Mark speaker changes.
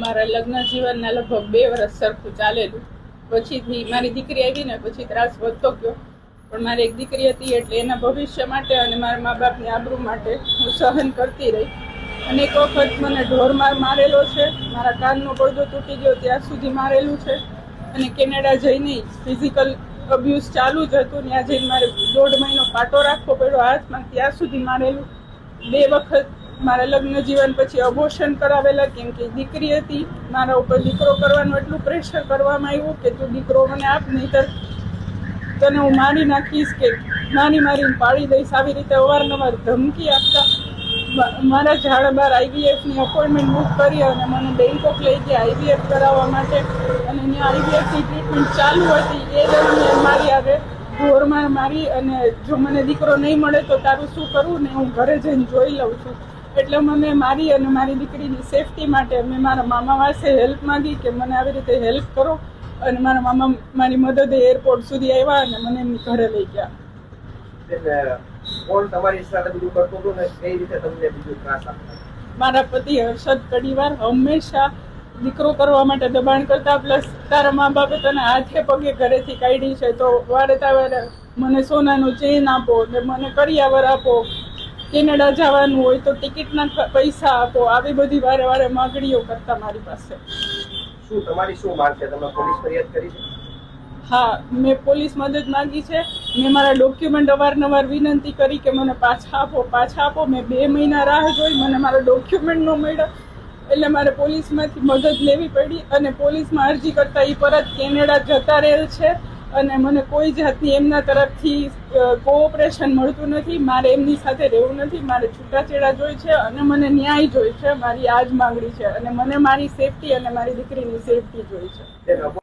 Speaker 1: મારા લગ્ન જીવનના લગભગ 2 વર્ષ સરખું ચાલેલું. પછીથી મારી દીકરી આવી ને પછી ત્રાસ વધતો ગયો. પણ મારી એક દીકરી હતી એટલે એના ભવિષ્ય માટે અને મારા મા બાપની આબરૂ માટે હું સહન કરતી રહી. અને એક વખત મને ઢોરમાર મારેલો છે, મારા કાનનો પડદો તૂટી ગયો ત્યાં સુધી મારેલું છે. અને કેનેડા જઈને ફિઝિકલ અબ્યુઝ ચાલુ જ હતું. ત્યાં જઈને મારે 1.5 મહિનો પાટો રાખવો પડ્યો હાથમાં, ત્યાં સુધી મારેલું. 2 વખત મારા લગ્ન જીવન પછી અબોર્શન કરાવેલા, કેમ કે દીકરી હતી. મારા ઉપર દીકરો કરવાનું એટલું પ્રેશર કરવામાં આવ્યું કે તું દીકરો મને આપ, નહીંતર તને હું મારી નાખીશ કે મારીને પાડી દઈશ. આવી રીતે અવારનવાર ધમકી આપતા. મારા ઝાડા બાર IVFની અપોઇન્ટમેન્ટ બુક કરી અને મને બેંકોક લઈ ગયા IVF કરાવવા માટે. અને ત્યાં IVFની ટ્રીટમેન્ટ ચાલુ હતી એ દરમિયાન મારી આવે ઢોરમાર મારી. અને જો મને દીકરો નહીં મળે તો તારું શું કરવું ને હું ઘરે જઈને જોઈ લઉં છું. એટલે મને મારી અને મારી દીકરીની સેફટી માટે મેં મારા મામા પાસે હેલ્પ માંગી કે મને આવી રીતે હેલ્પ કરો. અને મારા મામા મારી મદદે એરપોર્ટ સુધી આવ્યા અને મને એમની ઘરે લઈ ગયા.
Speaker 2: કોણ તમારી સાથે બીજું કરતું હતું ને કઈ રીતે તમને બીજું ત્રાસ આપતા?
Speaker 1: મારા પતિ હર્ષદ કડીવાર હંમેશા દીકરો કરવા માટે દબાણ કરતા. પ્લસ તારા મા બાપે તને હાથે પગે ઘરેથી કાઢી છે તો વારે તારે મને સોનાનો ચેન આપો ને મને કરિયાવર આપો, કેનેડા જવાનું હોય તો ટિકિટના પૈસા આપો. આવી બધી વારે માગણીઓ કરતા મારી પાસે.
Speaker 2: શું તમારી શું માંગ છે? તમે પોલીસ ફરિયાદ કરી છે?
Speaker 1: હા, મેં પોલીસ મદદ માંગી છે. મેં મારા ડોક્યુમેન્ટ અવારનવાર વિનંતી કરી કે મને પાછા આપો. મેં 2 મહિના રાહ જોઈ, મને મારા ડોક્યુમેન્ટ ન મળ્યા. એટલે મારે પોલીસમાંથી મદદ લેવી પડી. અને પોલીસમાં અરજી કરતા એ પરત કેનેડા જતા રહેલ છે. અને મને કોઈ જાતની એમના તરફથી કોઓપરેશન મળતું નથી. મારે એમની સાથે રહેવું નથી. મારે છૂટાછેડા જોઈ છે અને મને ન્યાય જોઈ છે. મારી આ જ માંગણી છે. અને મને મારી સેફટી અને મારી દીકરીની સેફટી જોઈ છે.